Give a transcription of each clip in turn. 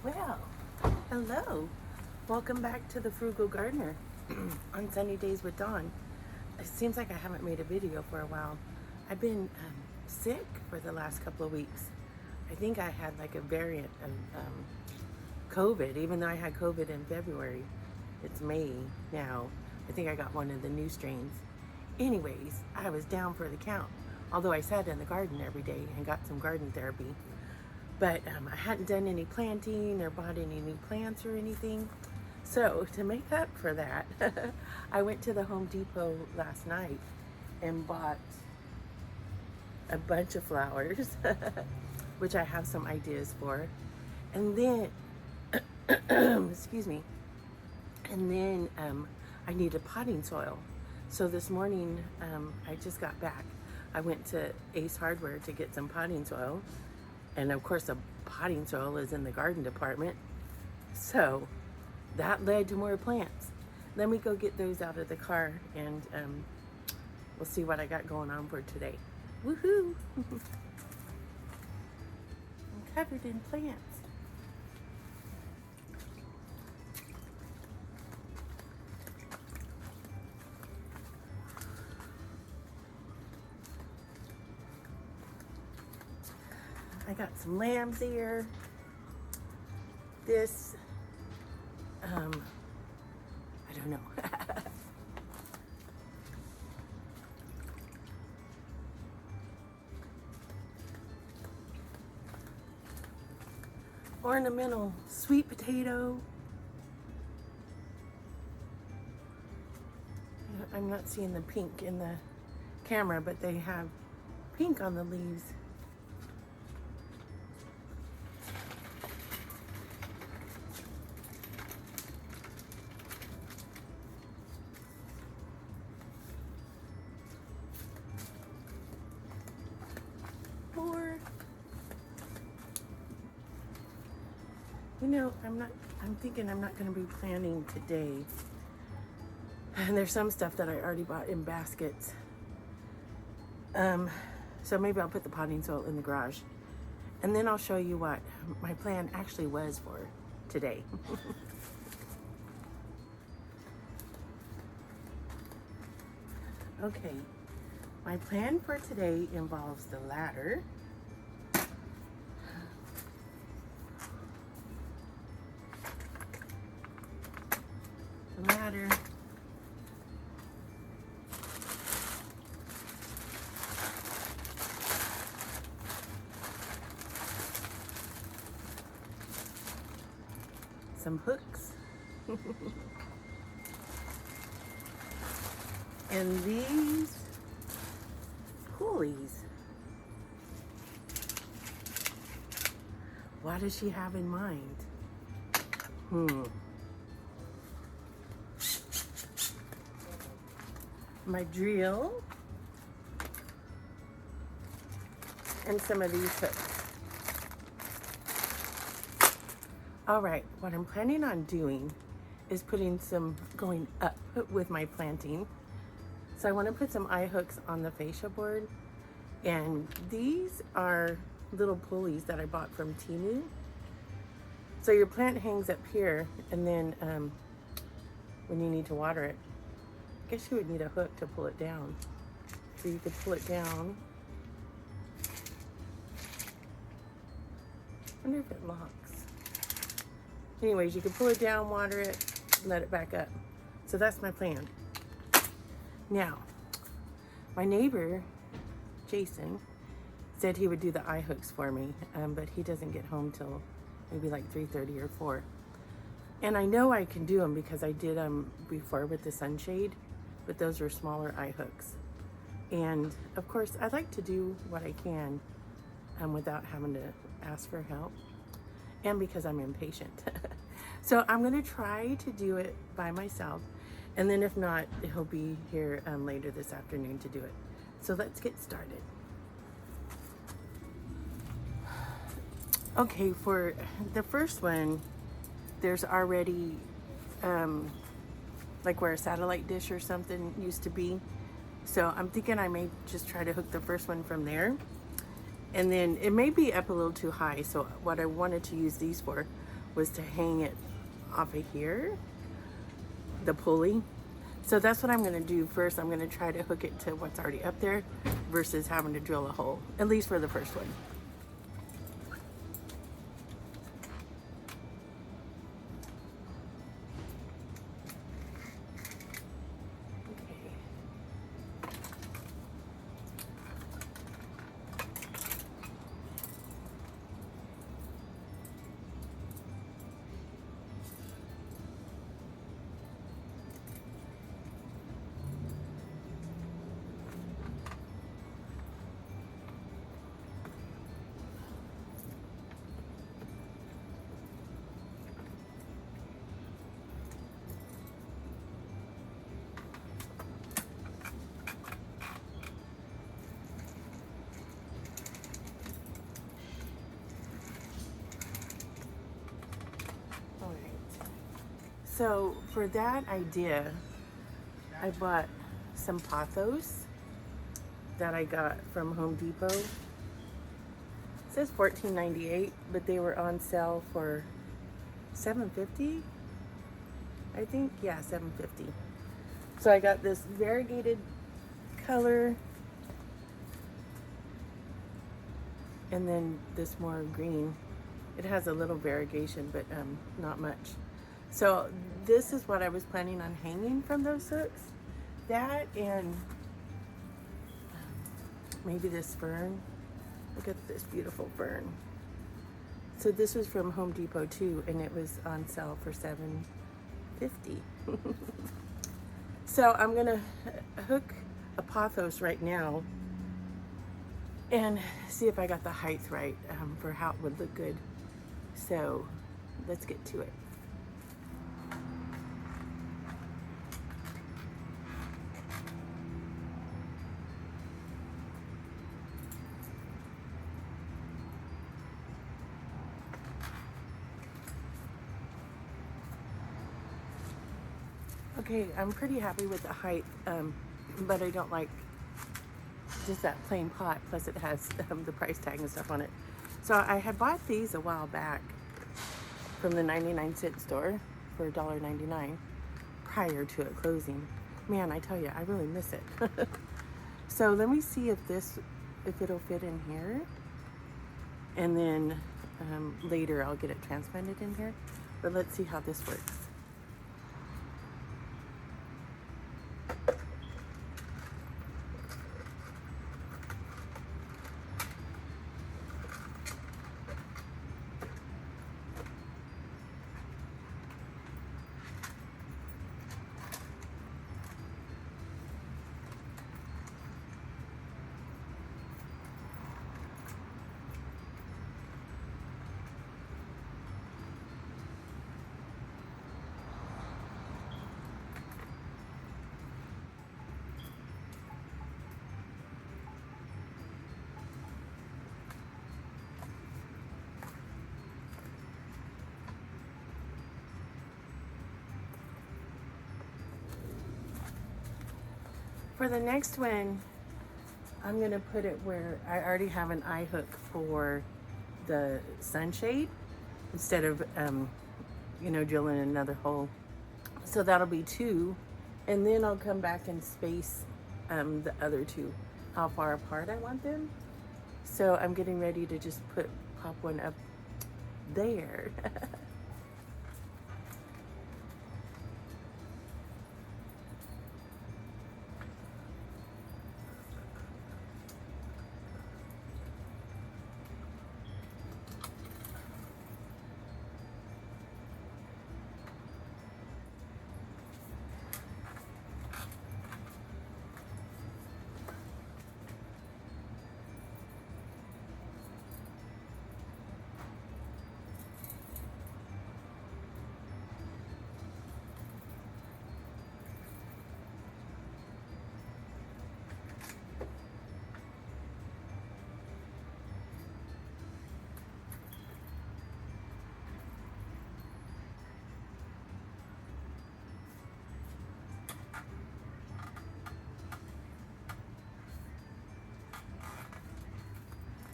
Well, hello. Welcome back to the Frugal Gardener on Sunny Days with Dawn. It seems like I haven't made a video for a while. I've been sick for the last couple of weeks. I think I had like a variant of COVID, even though I had COVID in February. It's May now. I think I got one of the new strains. Anyways, I was down for the count, although I sat in the garden every day and got some garden therapy. But I hadn't done any planting or bought any new plants or anything. So to make up for that, I went to the Home Depot last night and bought a bunch of flowers, which I have some ideas for. And then, excuse me, and then I needed potting soil. So this morning, I just got back. I went to Ace Hardware to get some potting soil. And of course, the potting soil is in the garden department. So that led to more plants. Let me go get those out of the car and we'll see what I got going on for today. Woohoo! I'm covered in plants. I got some lambs here. This, I don't know. Ornamental sweet potato. I'm not seeing the pink in the camera, but they have pink on the leaves. You know, I'm thinking I'm not going to be planting today. And there's some stuff that I already bought in baskets. So maybe I'll put the potting soil in the garage. And then I'll show you what my plan actually was for today. Okay, my plan for today involves the ladder. Some hooks. And these pulleys. What does she have in mind? My drill and some of these hooks. All right, what I'm planning on doing is going up with my planting. So I want to put some eye hooks on the fascia board. And these are little pulleys that I bought from Temu. So your plant hangs up here, and then when you need to water it, I guess you would need a hook to pull it down. So you could pull it down. I wonder if it locks. Anyways, you can pull it down, water it, and let it back up. So that's my plan. Now, my neighbor, Jason, said he would do the eye hooks for me, but he doesn't get home till maybe like 3:30 or 4. And I know I can do them because I did them before with the sunshade, but those are smaller eye hooks. And of course, I like to do what I can without having to ask for help, and because I'm impatient. So I'm gonna try to do it by myself, and then if not, he'll be here later this afternoon to do it. So let's get started. Okay, for the first one, there's already like where a satellite dish or something used to be. So I'm thinking I may just try to hook the first one from there. And then it may be up a little too high. So what I wanted to use these for was to hang it off of here, the pulley. So that's what I'm gonna do first. I'm gonna try to hook it to what's already up there versus having to drill a hole, at least for the first one. So for that idea, I bought some pothos that I got from Home Depot. It says $14.98, but they were on sale for $7.50. I think, yeah, $7.50. So I got this variegated color and then this more green. It has a little variegation, but not much. So this is what I was planning on hanging from those hooks. That and maybe this fern. Look at this beautiful fern. So this was from Home Depot too, and it was on sale for $7.50. So I'm gonna hook a pothos right now and see if I got the height right for how it would look good. So let's get to it. Okay, I'm pretty happy with the height, but I don't like just that plain pot, plus it has the price tag and stuff on it. So I had bought these a while back from the 99-cent store for $1.99 prior to it closing. Man, I tell you, I really miss it. So let me see if it'll fit in here, and then later I'll get it transplanted in here. But let's see how this works. For the next one, I'm gonna put it where I already have an eye hook for the sunshade instead of, drilling another hole. So that'll be 2, and then I'll come back and space the other 2, how far apart I want them. So I'm getting ready to just pop one up there.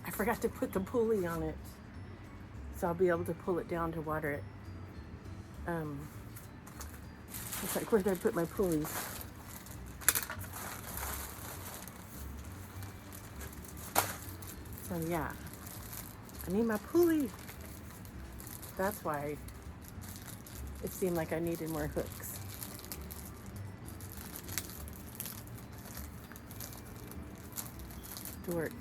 I forgot to put the pulley on it, so I'll be able to pull it down to water it. It's like, where did I put my pulleys? So yeah, I need my pulley. That's why it seemed like I needed more hooks. Dork.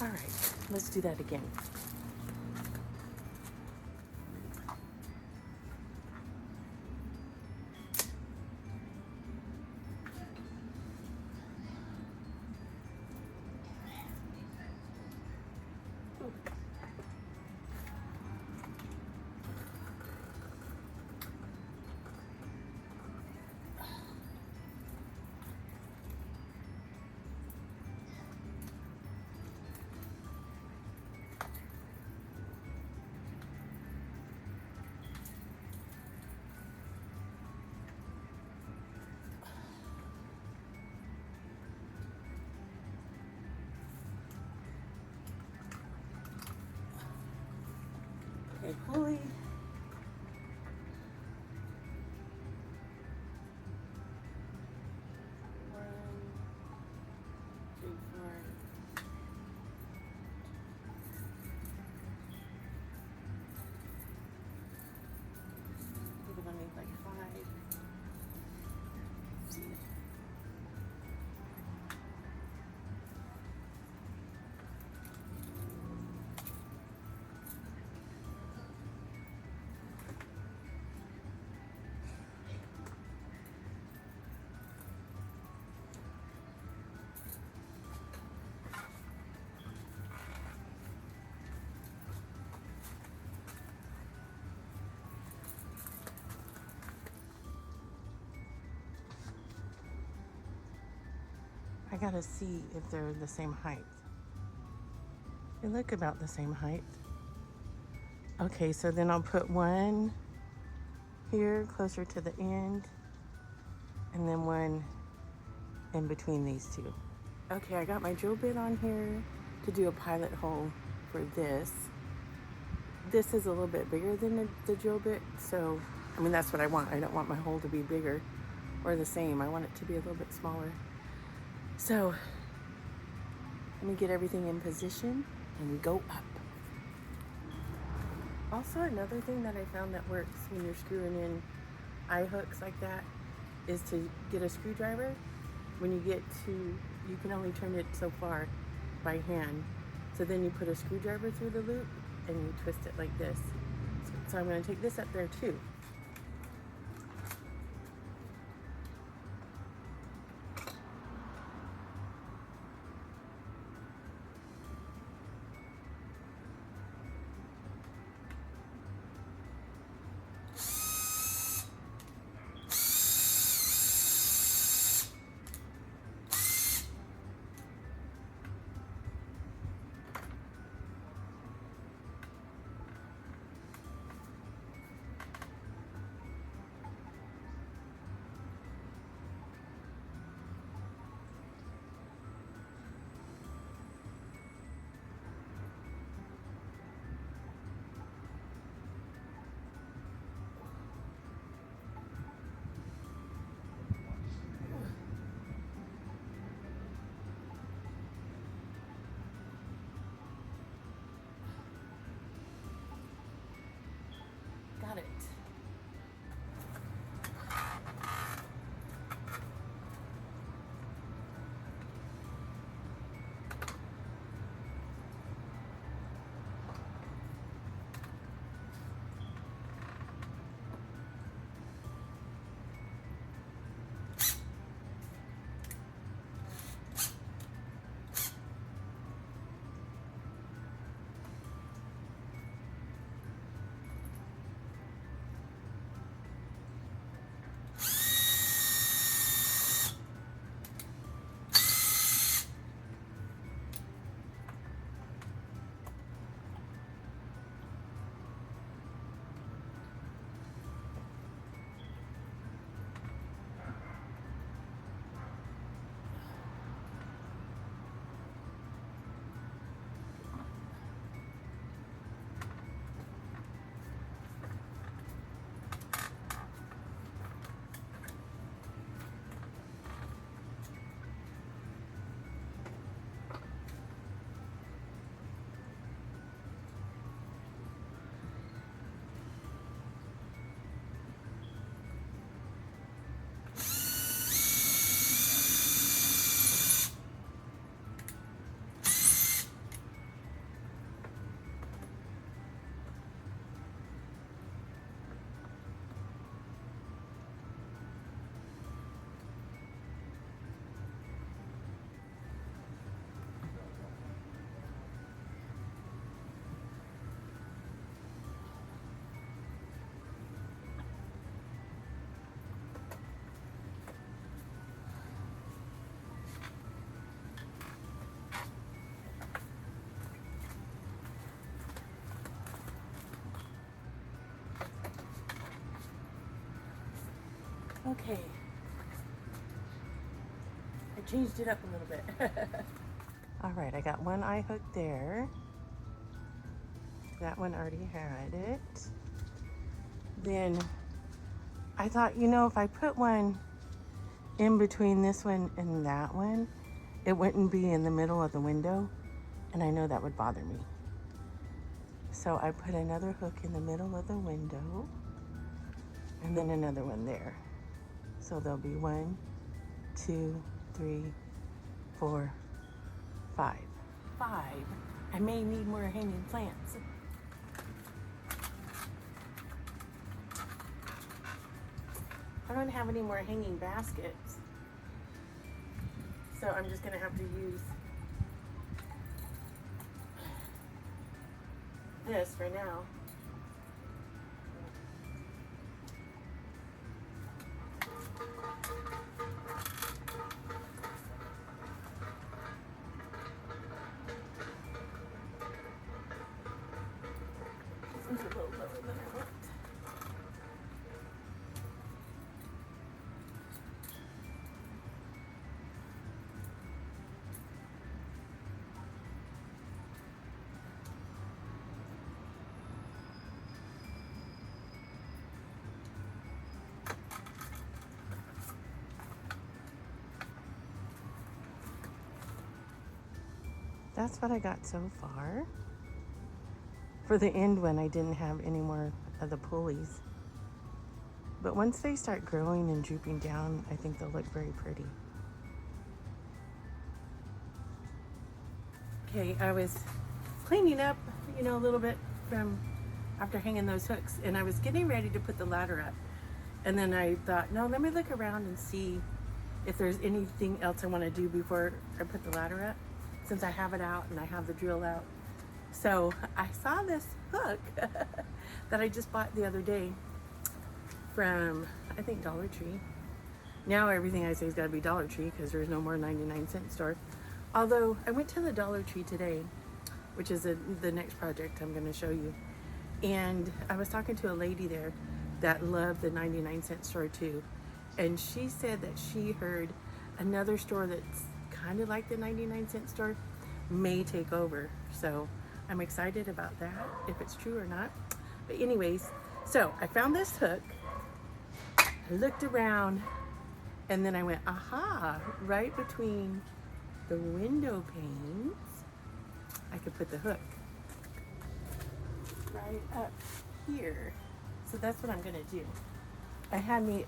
All right, let's do that again. Okay, pulley. Like 5. See. I gotta see if they're the same height. They look about the same height. Okay, so then I'll put one here closer to the end and then one in between these two. Okay, I got my drill bit on here to do a pilot hole for this. This is a little bit bigger than the drill bit, so I mean that's what I want. I don't want my hole to be bigger or the same. I want it to be a little bit smaller. So let me get everything in position and we go up. Also, another thing that I found that works when you're screwing in eye hooks like that is to get a screwdriver. When you get to, you can only turn it so far by hand. So then you put a screwdriver through the loop and you twist it like this. So I'm going to take this up there too. Okay. I changed it up a little bit. All right, I got one eye hook there. That one already had it. Then I thought, you know, if I put one in between this one and that one, it wouldn't be in the middle of the window, and I know that would bother me. So I put another hook in the middle of the window, and then another one there. So there'll be 1, 2, 3, 4, 5. 5. I may need more hanging plants. I don't have any more hanging baskets, so I'm just gonna have to use this for now. This one's a little lower than I want. That's what I got so far. For the end one, I didn't have any more of the pulleys. But once they start growing and drooping down, I think they'll look very pretty. Okay, I was cleaning up, you know, a little bit from after hanging those hooks, and I was getting ready to put the ladder up. And then I thought, no, let me look around and see if there's anything else I want to do before I put the ladder up, since I have it out and I have the drill out. So I saw this hook that I just bought the other day from, I think, Dollar Tree. Now everything I say has got to be Dollar Tree because there's no more 99-cent store. Although I went to the Dollar Tree today, which is the next project I'm going to show you. And I was talking to a lady there that loved the 99-cent store too. And she said that she heard another store that's kind of like the 99-cent store may take over. So I'm excited about that, if it's true or not. But anyways, so I found this hook, I looked around, and then I went, aha, right between the window panes, I could put the hook right up here. So that's what I'm gonna do. I had me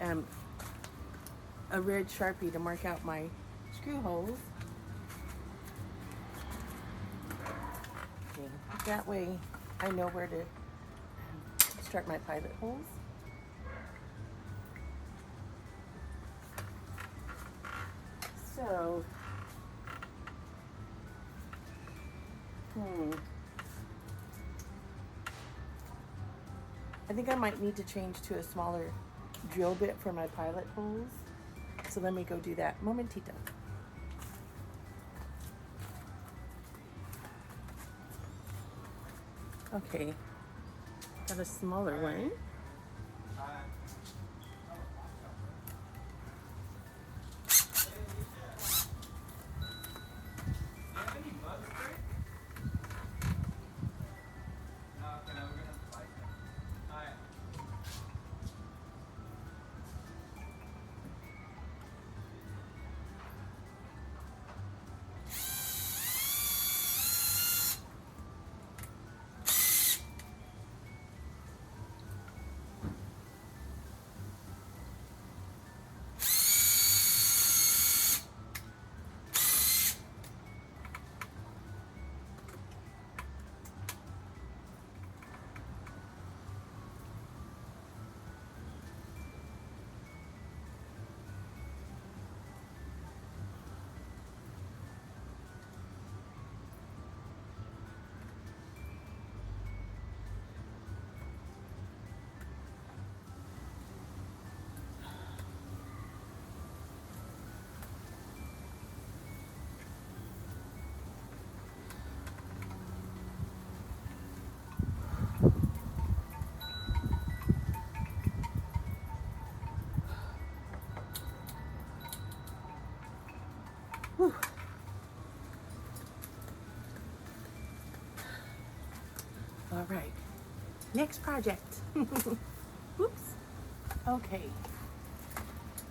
a red Sharpie to mark out my screw holes. Okay, that way I know where to start my pilot holes. So, I think I might need to change to a smaller drill bit for my pilot holes. So let me go do that. Momentito. Okay, got a smaller one. All right, next project. Whoops. Okay,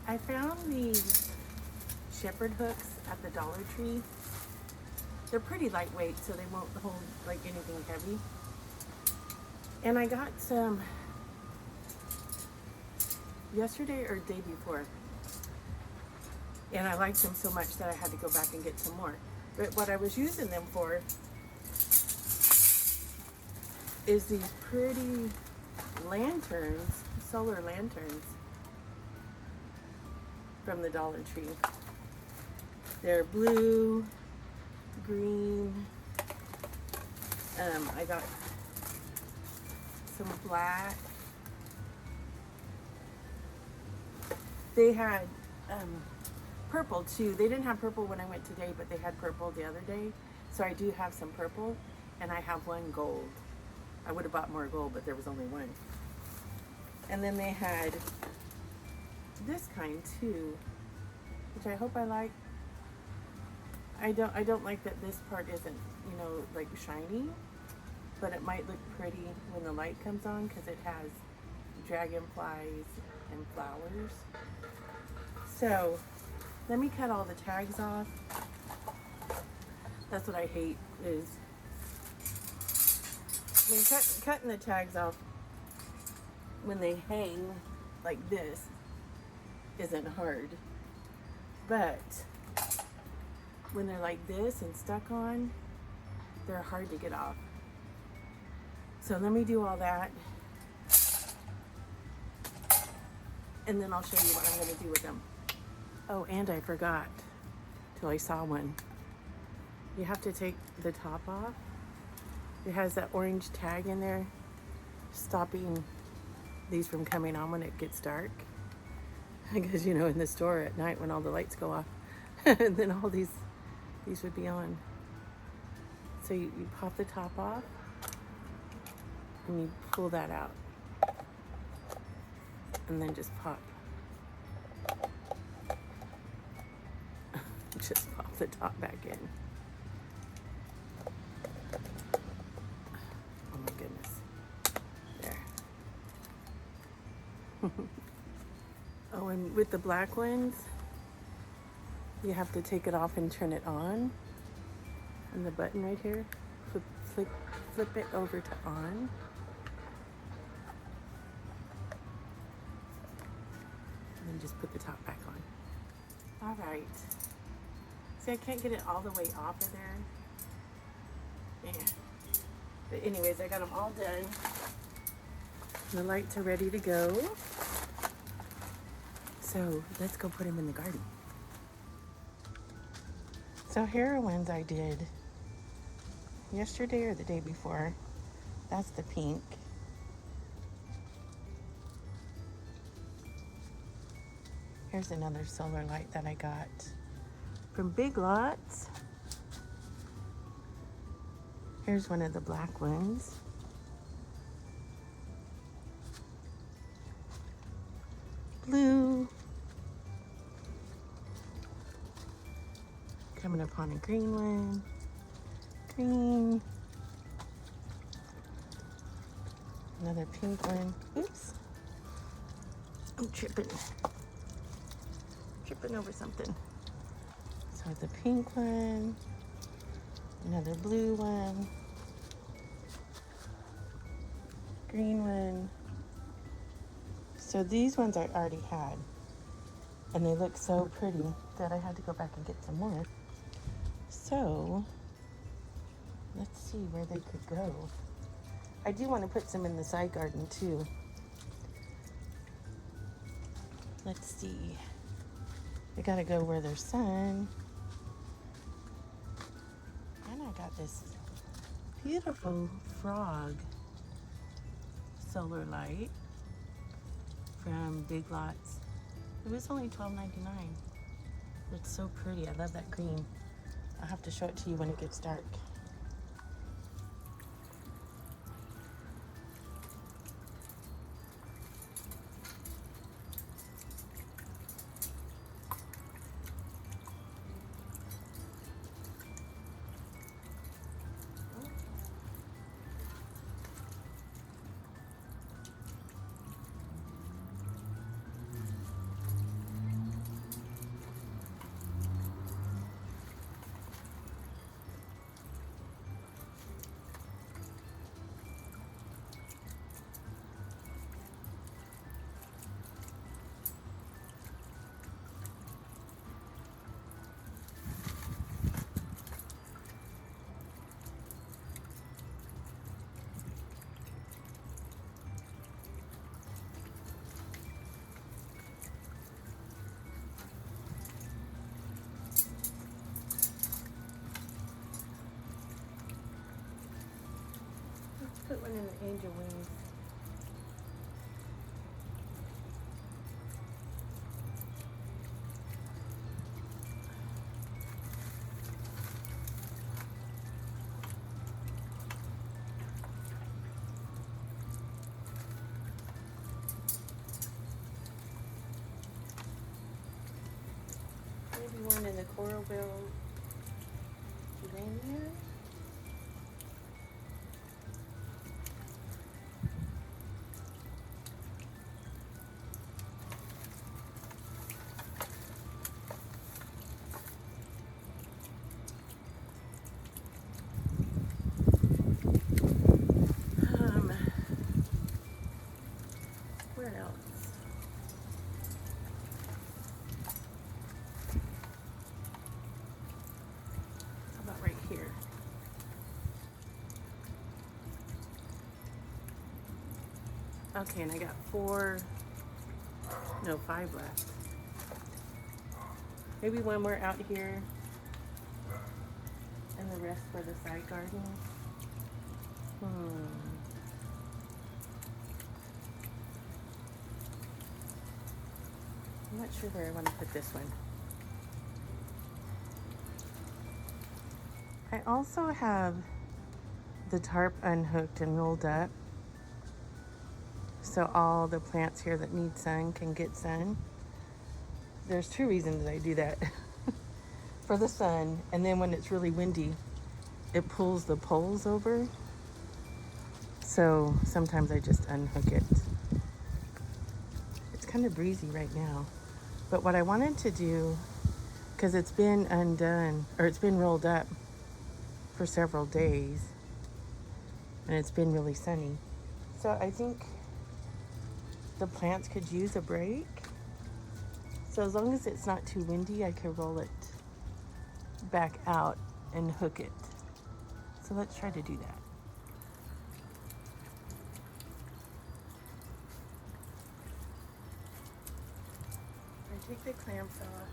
I found these shepherd hooks at the Dollar Tree. They're pretty lightweight, so they won't hold like anything heavy. And I got some yesterday or day before. And I liked them so much that I had to go back and get some more. But what I was using them for is these pretty lanterns, solar lanterns from the Dollar Tree. They're blue, green. I got some black. They had purple too. They didn't have purple when I went today, but they had purple the other day. So I do have some purple, and I have one gold. I would have bought more gold, but there was only one. And then they had this kind too, which I hope I like. I don't like that this part isn't, you know, like shiny, but it might look pretty when the light comes on because it has dragonflies and flowers. So let me cut all the tags off. That's what I hate is, I mean, cutting the tags off when they hang like this isn't hard, but when they're like this and stuck on, they're hard to get off. So let me do all that, and then I'll show you what I'm going to do with them. Oh, and I forgot till I saw one. You have to take the top off. It has that orange tag in there stopping these from coming on when it gets dark. Because, you know, in the store at night when all the lights go off, and then all these would be on. So you pop the top off and you pull that out, and then just pop. Just pop the top back in. Oh my goodness. There. Oh, and with the black ones, you have to take it off and turn it on. And the button right here, flip it over to on. And then just put the top back on. All right. See, I can't get it all the way off of there. Yeah. But anyways, I got them all done. The lights are ready to go. So let's go put them in the garden. So here are ones I did yesterday or the day before. That's the pink. Here's another solar light that I got from Big Lots. Here's one of the black ones. Blue. Coming upon a green one. Green. Another pink one. Oops. I'm tripping over something. So the pink one, another blue one, green one. So these ones I already had, and they look so pretty that I had to go back and get some more. So let's see where they could go. I do want to put some in the side garden too. Let's see. They gotta go where there's sun. And I got this beautiful frog solar light from Big Lots. It was only $12.99. It's so pretty. I love that green. I'll have to show it to you when it gets dark. put one in the angel wings. Maybe one in the coral bell geranium. Where else? How about right here? Okay, and I got 5 left. Maybe one more out here, and the rest for the side garden. I'm not sure where I want to put this one. I also have the tarp unhooked and rolled up, so all the plants here that need sun can get sun. There's 2 reasons I do that. For the sun, and then when it's really windy, it pulls the poles over. So sometimes I just unhook it. It's kind of breezy right now. But what I wanted to do, because it's been undone, or it's been rolled up for several days, and it's been really sunny. So I think the plants could use a break. So as long as it's not too windy, I could roll it back out and hook it. So let's try to do that. I take the clamps off.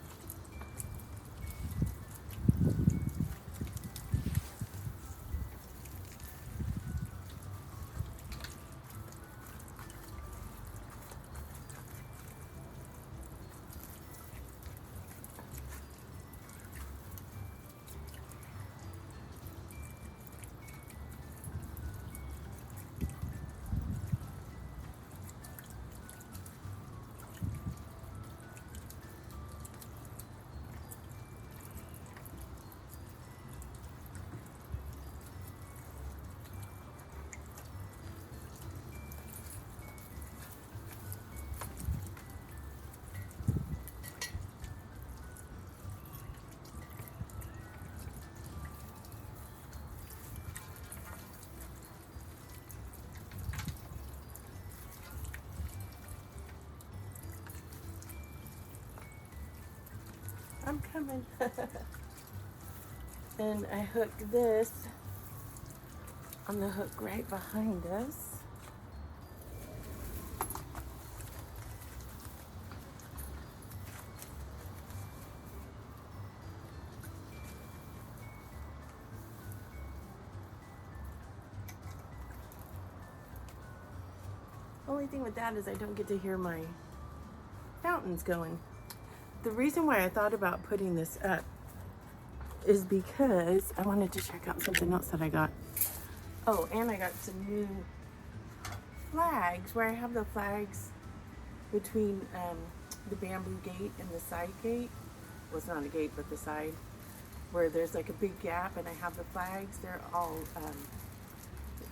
I'm coming. And I hooked this on the hook right behind us. Only thing with that is I don't get to hear my fountains going. The reason why I thought about putting this up is because I wanted to check out something else that I got. Oh, and I got some new flags where I have the flags between the bamboo gate and the side gate. Well, it's not a gate, but the side where there's like a big gap, and I have the flags. They're all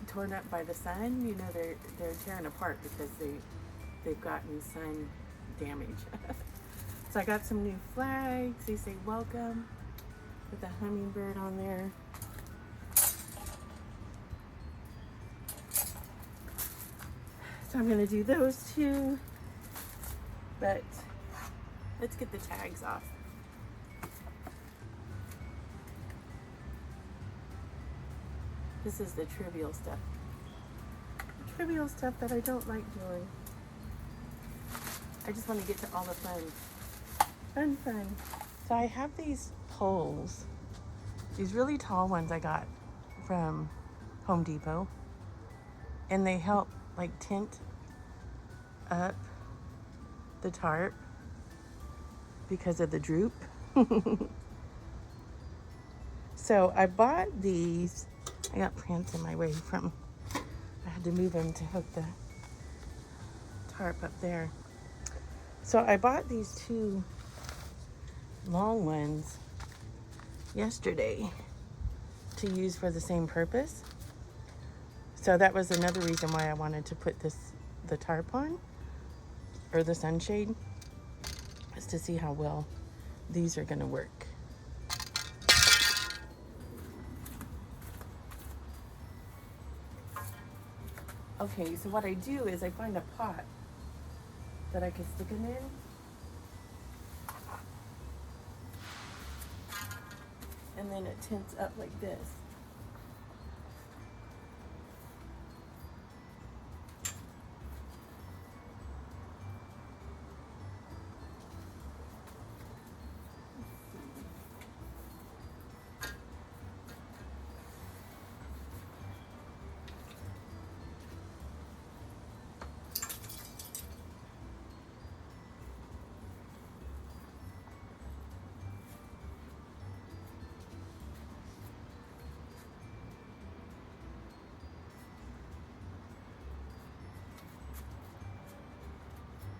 torn up by the sun. You know, they're tearing apart because they've gotten sun damage. So I got some new flags. They say welcome with a hummingbird on there. So I'm gonna do those 2, but let's get the tags off. This is the trivial stuff. Trivial stuff that I don't like doing. I just want to get to all the fun. Fun. So I have these poles, these really tall ones I got from Home Depot. and they help like tint up the tarp because of the droop. So I bought these. I got plants in my way from, I had to move them to hook the tarp up there. So I bought these two long ones yesterday to use for the same purpose. So that was another reason why I wanted to put the tarp on, or the sunshade, is to see how well these are gonna work. Okay, so what I do is I find a pot that I can stick them in. And then it tints up like this.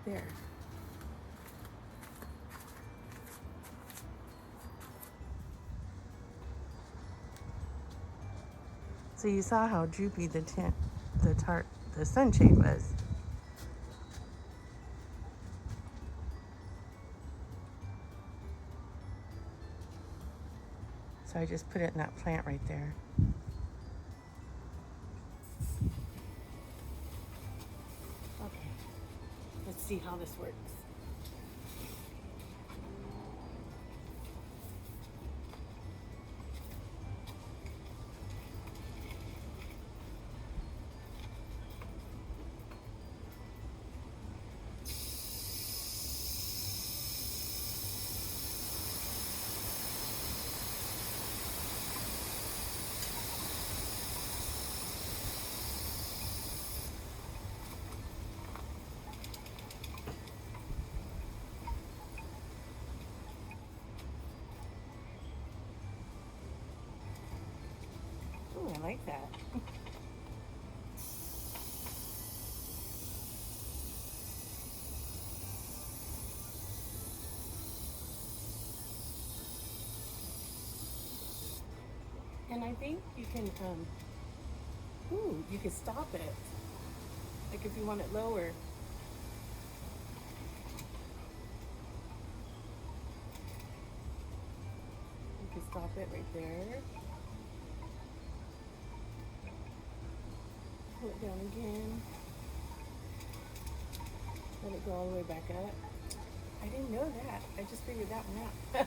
There. So you saw how droopy the sunshade was. So I just put it in that plant right there. Okay, let's see how this works. Ooh, I like that. And I think you can, you can stop it. Like if you want it lower. You can stop it right there. Pull it down again. Let it go all the way back up. I didn't know that. I just figured that one out.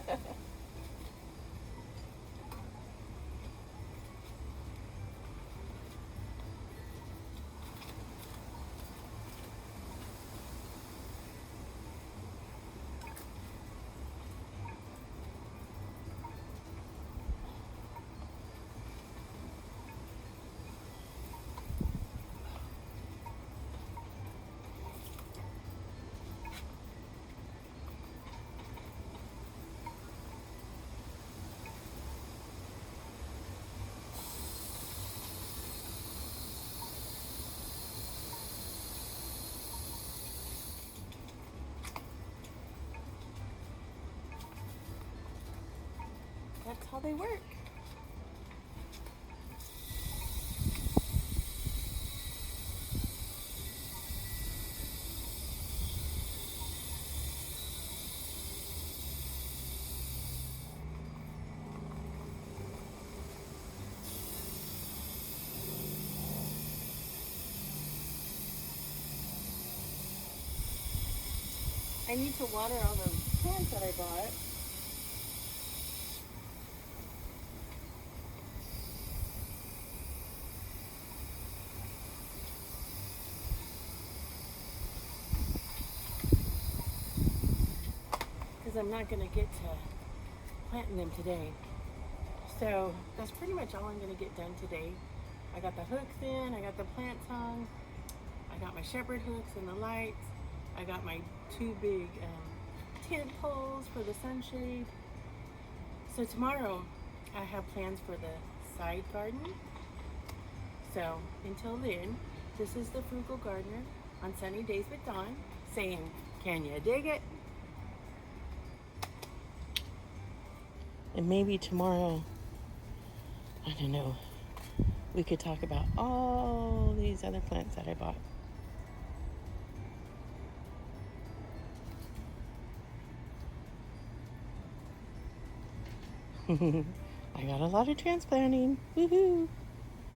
That's how they work. I need to water all the plants that I bought. Because I'm not going to get to planting them today. So that's pretty much all I'm going to get done today. I got the hooks in, I got the plants hung, I got my shepherd hooks and the lights, I got my two big tent poles for the sunshade. So tomorrow I have plans for the side garden. So until then, this is the Frugal Gardener on Sunny Days with Dawn saying, can you dig it? And maybe tomorrow, I don't know, we could talk about all these other plants that I bought. I got a lot of transplanting. Woohoo!